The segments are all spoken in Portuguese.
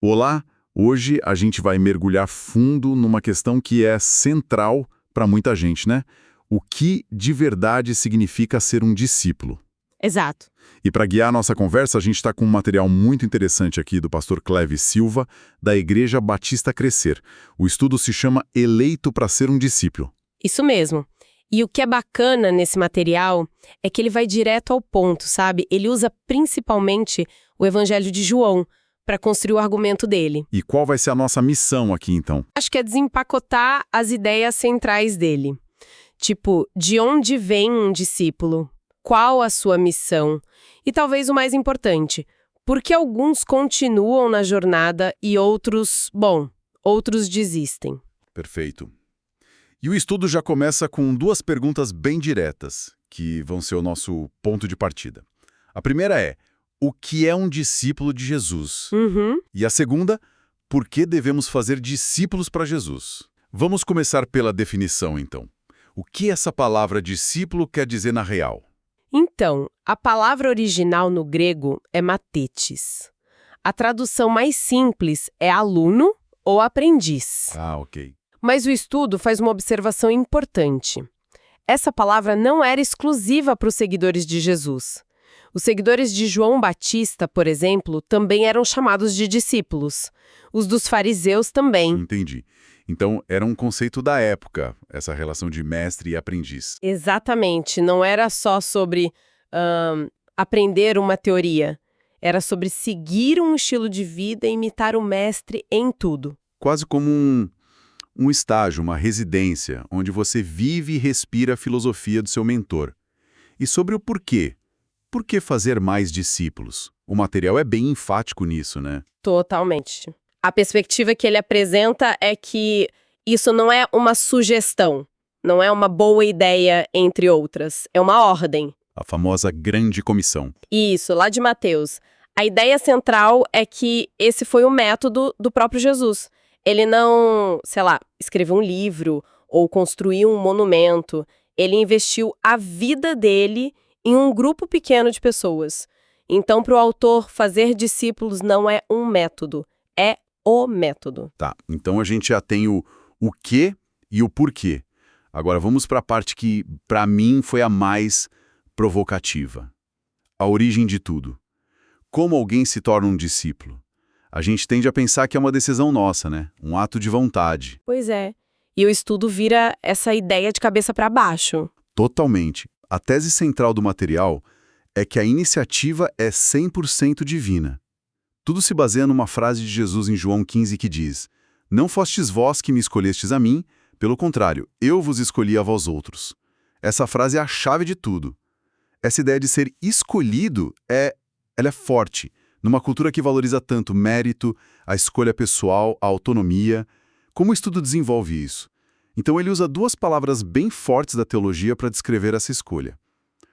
Olá, hoje a gente vai mergulhar fundo numa questão que é central para muita gente, né? O que de verdade significa ser um discípulo? Exato. E para guiar a nossa conversa, a gente está com um material muito interessante aqui do pastor Cleves Silva, da Igreja Batista Crescer. O estudo se chama Eleito para ser um discípulo. Isso mesmo. E o que é bacana nesse material é que ele vai direto ao ponto, sabe? Ele usa principalmente o Evangelho de João para construir o argumento dele. E qual vai ser a nossa missão aqui, então? Acho que é desempacotar as ideias centrais dele. Tipo, de onde vem um discípulo? Qual a sua missão? E talvez o mais importante, por que alguns continuam na jornada e outros, outros desistem? Perfeito. E o estudo já começa com duas perguntas bem diretas, que vão ser o nosso ponto de partida. A primeira é, o que é um discípulo de Jesus? E a segunda, por que devemos fazer discípulos para Jesus? Vamos começar pela definição, então. O que essa palavra discípulo quer dizer na real? Então, a palavra original no grego é mathetes. A tradução mais simples é aluno ou aprendiz. Ah, ok. Mas o estudo faz uma observação importante. Essa palavra não era exclusiva para os seguidores de Jesus. Os seguidores de João Batista, por exemplo, também eram chamados de discípulos. Os dos fariseus também. Entendi. Então, era um conceito da época, essa relação de mestre e aprendiz. Exatamente. Não era só sobre aprender uma teoria. Era sobre seguir um estilo de vida e imitar o mestre em tudo. Quase como um estágio, uma residência, onde você vive e respira a filosofia do seu mentor. E sobre o porquê. Por que fazer mais discípulos? O material é bem enfático nisso, né? Totalmente. A perspectiva que ele apresenta é que isso não é uma sugestão, não é uma boa ideia, entre outras. É uma ordem. A famosa grande comissão. Isso, lá de Mateus. A ideia central é que esse foi o método do próprio Jesus. Ele não, escreveu um livro ou construiu um monumento. Ele investiu a vida dele em um grupo pequeno de pessoas. Então, para o autor, fazer discípulos não é um método, é o método. Tá, então a gente já tem o quê e o porquê. Agora vamos para a parte que, para mim, foi a mais provocativa. A origem de tudo. Como alguém se torna um discípulo? A gente tende a pensar que é uma decisão nossa, né? Um ato de vontade. Pois é. E o estudo vira essa ideia de cabeça para baixo. Totalmente. A tese central do material é que a iniciativa é 100% divina. Tudo se baseia numa frase de Jesus em João 15 que diz: "Não fostes vós que me escolhestes a mim, pelo contrário, eu vos escolhi a vós outros." Essa frase é a chave de tudo. Essa ideia de ser escolhido ela é forte, numa cultura que valoriza tanto o mérito, a escolha pessoal, a autonomia. Como o estudo desenvolve isso? Então ele usa duas palavras bem fortes da teologia para descrever essa escolha: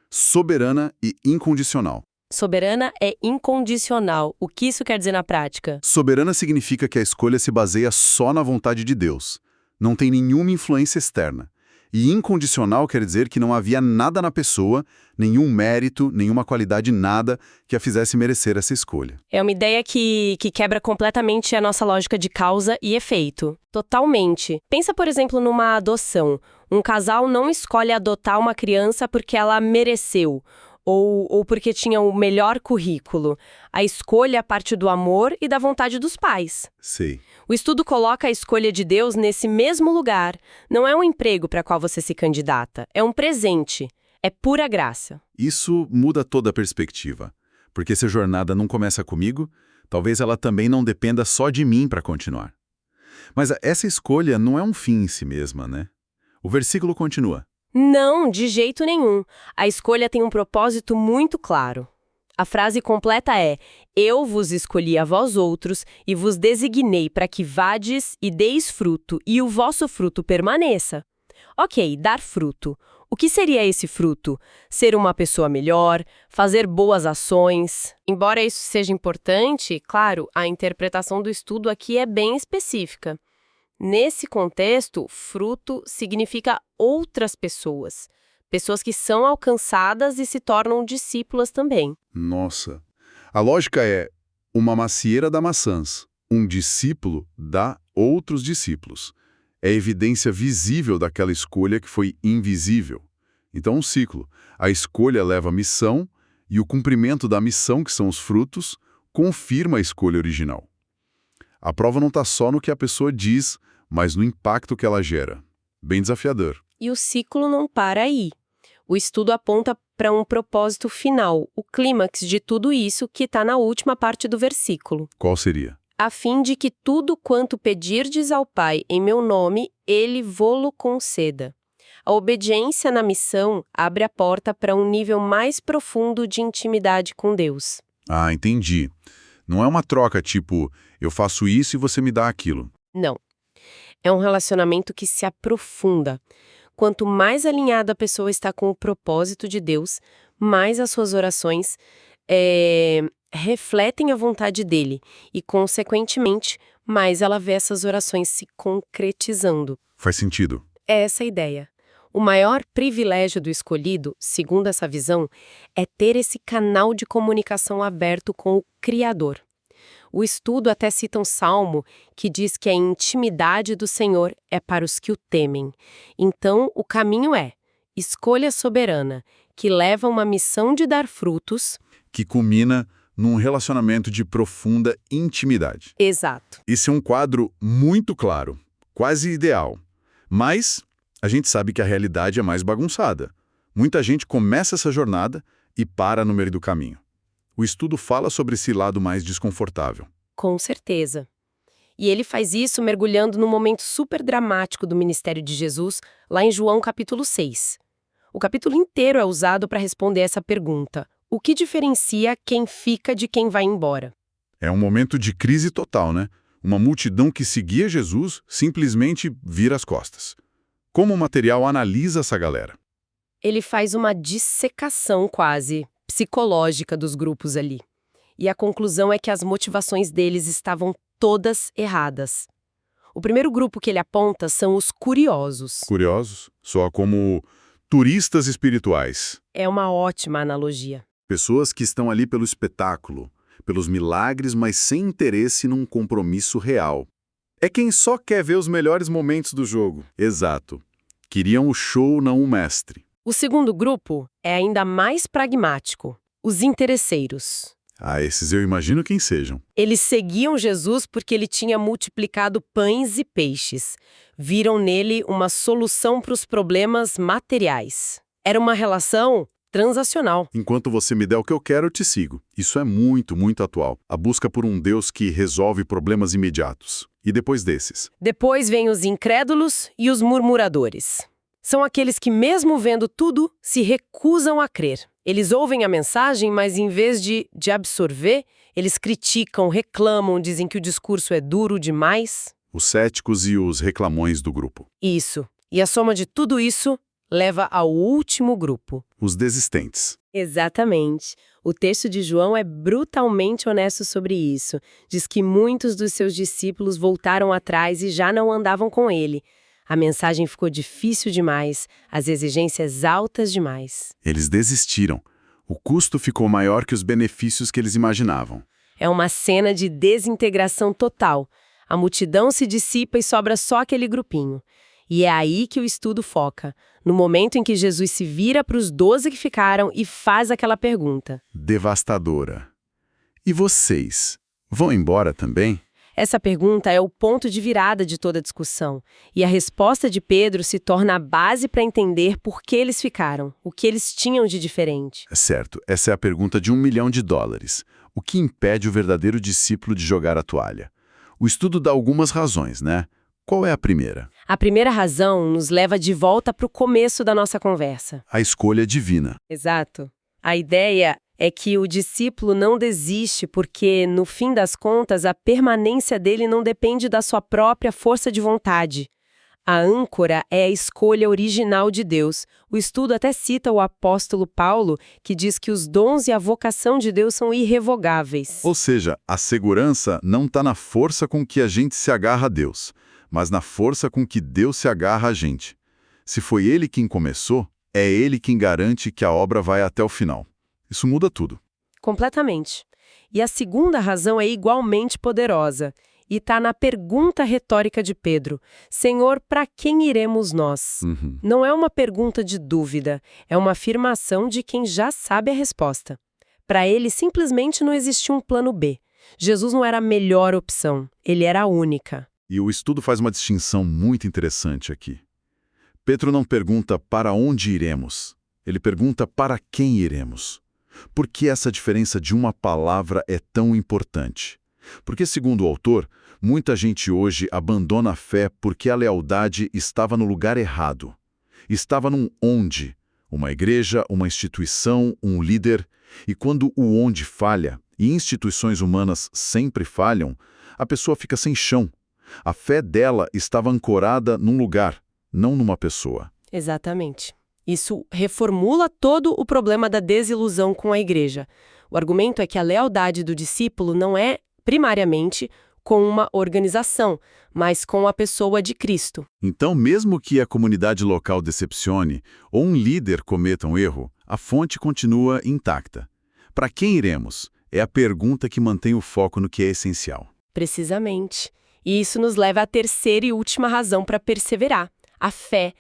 soberana e incondicional. Soberana é incondicional. O que isso quer dizer na prática? Soberana significa que a escolha se baseia só na vontade de Deus. Não tem nenhuma influência externa. E incondicional quer dizer que não havia nada na pessoa, nenhum mérito, nenhuma qualidade, nada que a fizesse merecer essa escolha. É uma ideia que quebra completamente a nossa lógica de causa e efeito. Totalmente. Pensa, por exemplo, numa adoção. Um casal não escolhe adotar uma criança porque ela mereceu, ou porque tinha o melhor currículo. A escolha parte do amor e da vontade dos pais. Sei. O estudo coloca a escolha de Deus nesse mesmo lugar. Não é um emprego para qual você se candidata, é um presente. É pura graça. Isso muda toda a perspectiva. Porque se a jornada não começa comigo, talvez ela também não dependa só de mim para continuar. Mas essa escolha não é um fim em si mesma, né? O versículo continua. Não, de jeito nenhum. A escolha tem um propósito muito claro. A frase completa é: "Eu vos escolhi a vós outros e vos designei para que vades e deis fruto, e o vosso fruto permaneça." Ok, dar fruto. O que seria esse fruto? Ser uma pessoa melhor, fazer boas ações. Embora isso seja importante, claro, a interpretação do estudo aqui é bem específica. Nesse contexto, fruto significa outras pessoas. Pessoas que são alcançadas e se tornam discípulas também. Nossa. A lógica é: uma macieira dá maçãs. Um discípulo dá outros discípulos. É evidência visível daquela escolha que foi invisível. Então, um ciclo. A escolha leva à missão e o cumprimento da missão, que são os frutos, confirma a escolha original. A prova não está só no que a pessoa diz, mas no impacto que ela gera. Bem desafiador. E o ciclo não para aí. O estudo aponta para um propósito final, o clímax de tudo isso que está na última parte do versículo. Qual seria? A fim de que tudo quanto pedirdes ao Pai em meu nome, ele vô-lo conceda. A obediência na missão abre a porta para um nível mais profundo de intimidade com Deus. Ah, entendi. Não é uma troca tipo, eu faço isso e você me dá aquilo. Não. É um relacionamento que se aprofunda. Quanto mais alinhada a pessoa está com o propósito de Deus, mais as suas orações refletem a vontade dele e, consequentemente, mais ela vê essas orações se concretizando. Faz sentido. É essa a ideia. O maior privilégio do escolhido, segundo essa visão, é ter esse canal de comunicação aberto com o Criador. O estudo até cita um salmo que diz que a intimidade do Senhor é para os que o temem. Então, o caminho é escolha soberana, que leva a uma missão de dar frutos. Que culmina num relacionamento de profunda intimidade. Exato. Esse é um quadro muito claro, quase ideal. Mas a gente sabe que a realidade é mais bagunçada. Muita gente começa essa jornada e para no meio do caminho. O estudo fala sobre esse lado mais desconfortável. Com certeza. E ele faz isso mergulhando num momento super dramático do ministério de Jesus, lá em João capítulo 6. O capítulo inteiro é usado para responder essa pergunta. O que diferencia quem fica de quem vai embora? É um momento de crise total, né? Uma multidão que seguia Jesus simplesmente vira as costas. Como o material analisa essa galera? Ele faz uma dissecação quase psicológica dos grupos ali. E a conclusão é que as motivações deles estavam todas erradas. O primeiro grupo que ele aponta são os curiosos. Curiosos? Só como turistas espirituais. É uma ótima analogia. Pessoas que estão ali pelo espetáculo, pelos milagres, mas sem interesse num compromisso real. É quem só quer ver os melhores momentos do jogo. Exato. Queriam o show, não o mestre. O segundo grupo é ainda mais pragmático, os interesseiros. Ah, esses eu imagino quem sejam. Eles seguiam Jesus porque ele tinha multiplicado pães e peixes. Viram nele uma solução para os problemas materiais. Era uma relação transacional. Enquanto você me der o que eu quero, eu te sigo. Isso é muito, muito atual. A busca por um Deus que resolve problemas imediatos. E depois desses? Depois vêm os incrédulos e os murmuradores. São aqueles que, mesmo vendo tudo, se recusam a crer. Eles ouvem a mensagem, mas em vez de absorver, eles criticam, reclamam, dizem que o discurso é duro demais. Os céticos e os reclamões do grupo. Isso. E a soma de tudo isso leva ao último grupo. Os desistentes. Exatamente. O texto de João é brutalmente honesto sobre isso. Diz que muitos dos seus discípulos voltaram atrás e já não andavam com ele. A mensagem ficou difícil demais, as exigências altas demais. Eles desistiram. O custo ficou maior que os benefícios que eles imaginavam. É uma cena de desintegração total. A multidão se dissipa e sobra só aquele grupinho. E é aí que o estudo foca, no momento em que Jesus se vira para os 12 que ficaram e faz aquela pergunta. Devastadora. E vocês? Vão embora também? Essa pergunta é o ponto de virada de toda a discussão. E a resposta de Pedro se torna a base para entender por que eles ficaram, o que eles tinham de diferente. Certo, essa é a pergunta de $1 milhão. O que impede o verdadeiro discípulo de jogar a toalha? O estudo dá algumas razões, né? Qual é a primeira? A primeira razão nos leva de volta para o começo da nossa conversa. A escolha divina. Exato. A ideia é que o discípulo não desiste porque, no fim das contas, a permanência dele não depende da sua própria força de vontade. A âncora é a escolha original de Deus. O estudo até cita o apóstolo Paulo, que diz que os dons e a vocação de Deus são irrevogáveis. Ou seja, a segurança não está na força com que a gente se agarra a Deus, mas na força com que Deus se agarra a gente. Se foi Ele quem começou, é Ele quem garante que a obra vai até o final. Isso muda tudo. Completamente. E a segunda razão é igualmente poderosa. E está na pergunta retórica de Pedro: Senhor, para quem iremos nós? Não é uma pergunta de dúvida, é uma afirmação de quem já sabe a resposta. Para ele, simplesmente não existia um plano B. Jesus não era a melhor opção, ele era a única. E o estudo faz uma distinção muito interessante aqui. Pedro não pergunta para onde iremos, ele pergunta para quem iremos. Por que essa diferença de uma palavra é tão importante? Porque, segundo o autor, muita gente hoje abandona a fé porque a lealdade estava no lugar errado. Estava num onde, uma igreja, uma instituição, um líder, e quando o onde falha, e instituições humanas sempre falham, a pessoa fica sem chão. A fé dela estava ancorada num lugar, não numa pessoa. Exatamente. Isso reformula todo o problema da desilusão com a igreja. O argumento é que a lealdade do discípulo não é, primariamente, com uma organização, mas com a pessoa de Cristo. Então, mesmo que a comunidade local decepcione ou um líder cometa um erro, a fonte continua intacta. Para quem iremos? É a pergunta que mantém o foco no que é essencial. Precisamente. E isso nos leva à terceira e última razão para perseverar: a fé.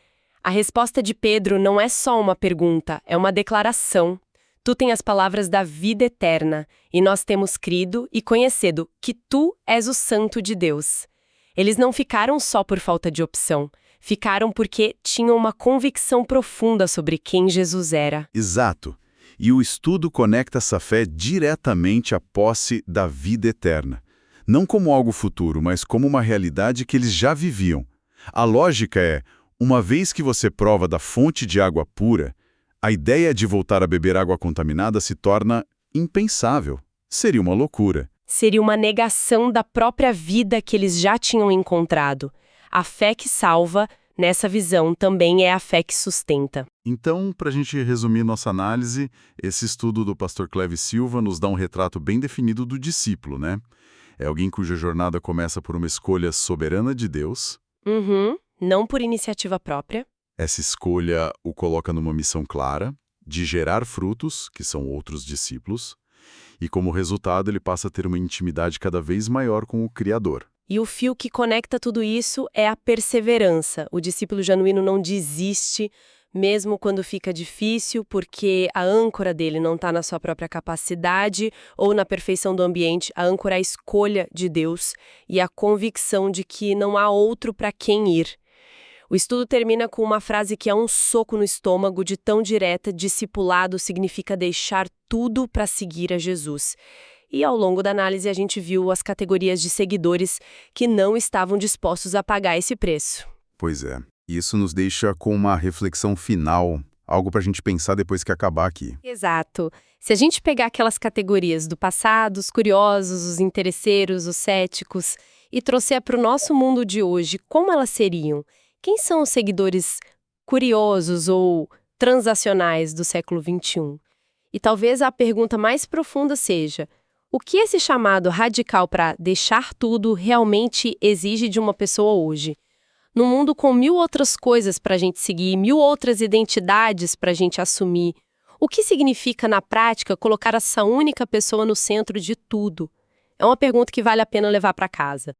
A resposta de Pedro não é só uma pergunta, é uma declaração. Tu tens as palavras da vida eterna, e nós temos crido e conhecido que tu és o Santo de Deus. Eles não ficaram só por falta de opção, ficaram porque tinham uma convicção profunda sobre quem Jesus era. Exato. E o estudo conecta essa fé diretamente à posse da vida eterna. Não como algo futuro, mas como uma realidade que eles já viviam. A lógica é, uma vez que você prova da fonte de água pura, a ideia de voltar a beber água contaminada se torna impensável. Seria uma loucura. Seria uma negação da própria vida que eles já tinham encontrado. A fé que salva, nessa visão, também é a fé que sustenta. Então, para a gente resumir nossa análise, esse estudo do pastor Cleves Silva nos dá um retrato bem definido do discípulo, né? É alguém cuja jornada começa por uma escolha soberana de Deus. Não por iniciativa própria. Essa escolha o coloca numa missão clara, de gerar frutos, que são outros discípulos, e como resultado ele passa a ter uma intimidade cada vez maior com o Criador. E o fio que conecta tudo isso é a perseverança. O discípulo genuíno não desiste, mesmo quando fica difícil, porque a âncora dele não está na sua própria capacidade ou na perfeição do ambiente. A âncora é a escolha de Deus e a convicção de que não há outro para quem ir. O estudo termina com uma frase que é um soco no estômago de tão direta: discipulado significa deixar tudo para seguir a Jesus. E ao longo da análise a gente viu as categorias de seguidores que não estavam dispostos a pagar esse preço. Pois é. Isso nos deixa com uma reflexão final, algo para a gente pensar depois que acabar aqui. Exato. Se a gente pegar aquelas categorias do passado, os curiosos, os interesseiros, os céticos, e trouxer para o nosso mundo de hoje, como elas seriam? Quem são os seguidores curiosos ou transacionais do século XXI? E talvez a pergunta mais profunda seja: o que esse chamado radical para deixar tudo realmente exige de uma pessoa hoje? Num mundo com 1000 outras coisas para a gente seguir, 1000 outras identidades para a gente assumir, o que significa, na prática, colocar essa única pessoa no centro de tudo? É uma pergunta que vale a pena levar para casa.